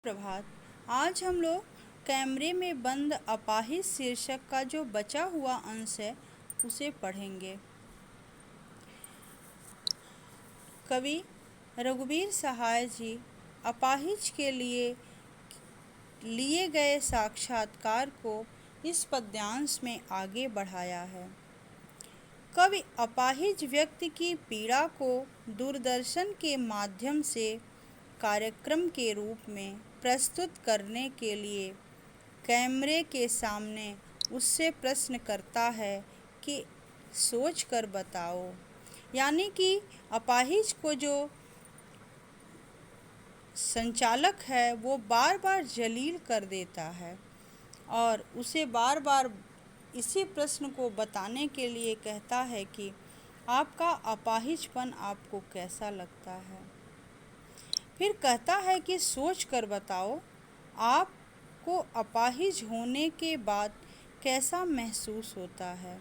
सुप्रभात। आज हम लोग कैमरे में बंद अपाहिज शीर्षक का जो बचा हुआ अंश है उसे पढ़ेंगे। कवि रघुवीर सहाय जी अपाहिज के लिए गए साक्षात्कार को इस पद्यांश में आगे बढ़ाया है। कवि अपाहिज व्यक्ति की पीड़ा को दूरदर्शन के माध्यम से कार्यक्रम के रूप में प्रस्तुत करने के लिए कैमरे के सामने उससे प्रश्न करता है कि सोच कर बताओ। यानी कि अपाहिज को जो संचालक है वो बार बार जलील कर देता है और उसे बार बार इसी प्रश्न को बताने के लिए कहता है कि आपका अपाहिजपन आपको कैसा लगता है। फिर कहता है कि सोच कर बताओ, आपको अपाहिज होने के बाद कैसा महसूस होता है।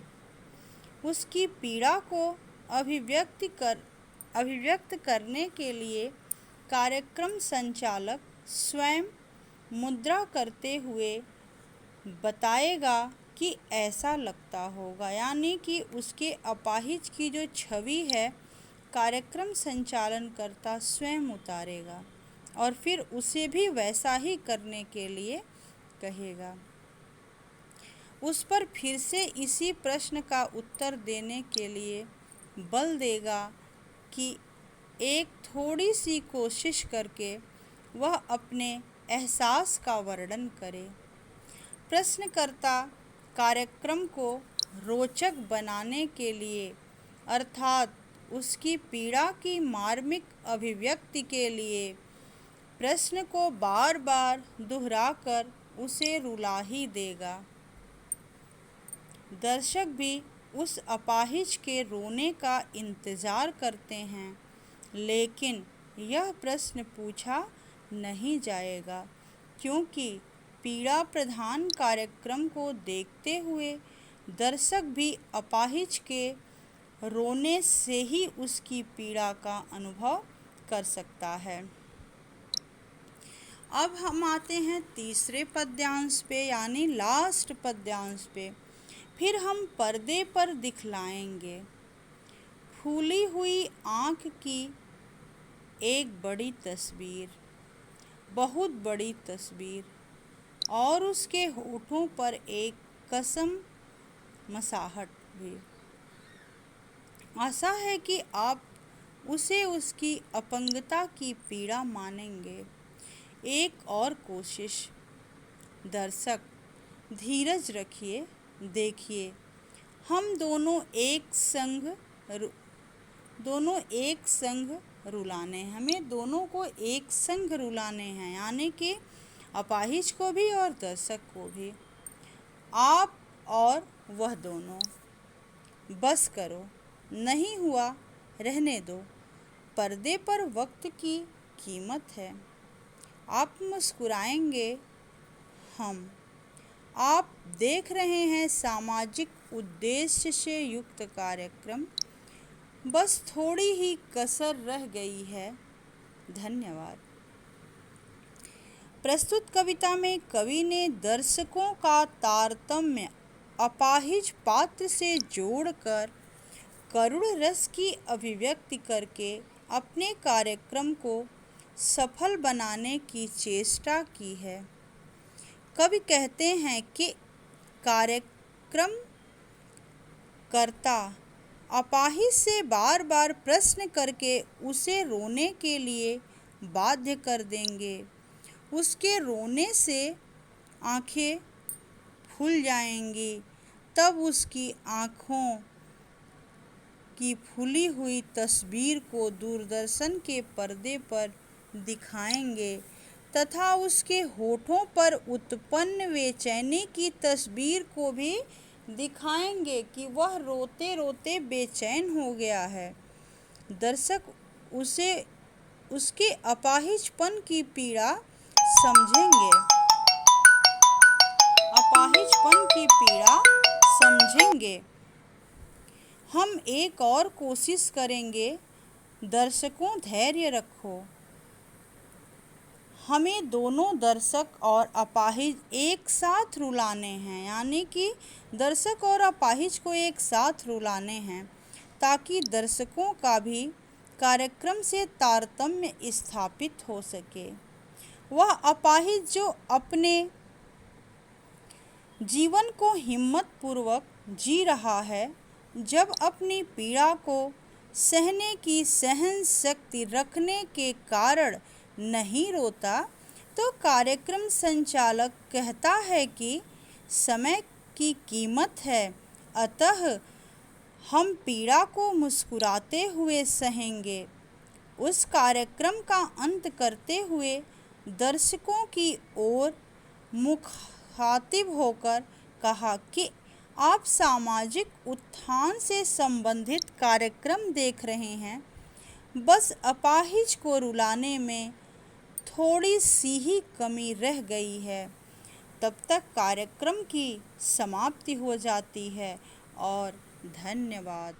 उसकी पीड़ा को अभिव्यक्त करने के लिए कार्यक्रम संचालक स्वयं मुद्रा करते हुए बताएगा कि ऐसा लगता होगा। यानी कि उसके अपाहिज की जो छवि है कार्यक्रम संचालनकर्ता स्वयं उतारेगा और फिर उसे भी वैसा ही करने के लिए कहेगा। उस पर फिर से इसी प्रश्न का उत्तर देने के लिए बल देगा कि एक थोड़ी सी कोशिश करके वह अपने एहसास का वर्णन करे। प्रश्नकर्ता कार्यक्रम को रोचक बनाने के लिए अर्थात उसकी पीड़ा की मार्मिक अभिव्यक्ति के लिए प्रश्न को बार बार दोहराकर उसे रुला ही देगा। दर्शक भी उस अपाहिज के रोने का इंतज़ार करते हैं, लेकिन यह प्रश्न पूछा नहीं जाएगा क्योंकि पीड़ा प्रधान कार्यक्रम को देखते हुए दर्शक भी अपाहिज के रोने से ही उसकी पीड़ा का अनुभव कर सकता है। अब हम आते हैं तीसरे पद्यांश पे यानी लास्ट पद्यांश पे। फिर हम पर्दे पर दिखलाएंगे फूली हुई आँख की एक बड़ी तस्वीर, बहुत बड़ी तस्वीर, और उसके होठों पर एक कसम मसाहट भी। आशा है कि आप उसे उसकी अपंगता की पीड़ा मानेंगे। एक और कोशिश। दर्शक धीरज रखिए, देखिए हम दोनों एक संग रुलाने हैं, हमें दोनों को एक संग रुलाने हैं, यानी कि अपाहिज को भी और दर्शक को भी। आप और वह दोनों। बस करो, नहीं हुआ रहने दो। पर्दे पर वक्त की कीमत है। आप मुस्कुराएंगे, हम। आप देख रहे हैं सामाजिक उद्देश्य से युक्त कार्यक्रम। बस थोड़ी ही कसर रह गई है। धन्यवाद। प्रस्तुत कविता में कवि ने दर्शकों का तारतम्य अपाहिज पात्र से जोड़कर करुण रस की अभिव्यक्ति करके अपने कार्यक्रम को सफल बनाने की चेष्टा की है। कवि कहते हैं कि कार्यक्रम कर्ता अपाहिज से बार बार प्रश्न करके उसे रोने के लिए बाध्य कर देंगे। उसके रोने से आंखें फूल जाएंगी, तब उसकी आँखों की फूली हुई तस्वीर को दूरदर्शन के पर्दे पर दिखाएंगे तथा उसके होठों पर उत्पन्न बेचैनी की तस्वीर को भी दिखाएंगे कि वह रोते रोते बेचैन हो गया है। दर्शक उसे उसके अपाहिजपन की पीड़ा समझेंगे। अपाहिजपन की पीड़ा समझेंगे। हम एक और कोशिश करेंगे। दर्शकों धैर्य रखो, हमें दोनों दर्शक और अपाहिज एक साथ रुलाने हैं, यानी कि दर्शक और अपाहिज को एक साथ रुलाने हैं ताकि दर्शकों का भी कार्यक्रम से तारतम्य स्थापित हो सके। वह अपाहिज जो अपने जीवन को हिम्मत पूर्वक जी रहा है, जब अपनी पीड़ा को सहने की सहन शक्ति रखने के कारण नहीं रोता, तो कार्यक्रम संचालक कहता है कि समय की कीमत है, अतः हम पीड़ा को मुस्कुराते हुए सहेंगे। उस कार्यक्रम का अंत करते हुए दर्शकों की ओर मुखातिब होकर कहा कि आप सामाजिक उत्थान से संबंधित कार्यक्रम देख रहे हैं, बस अपाहिज को रुलाने में थोड़ी सी ही कमी रह गई है। तब तक कार्यक्रम की समाप्ति हो जाती है और धन्यवाद।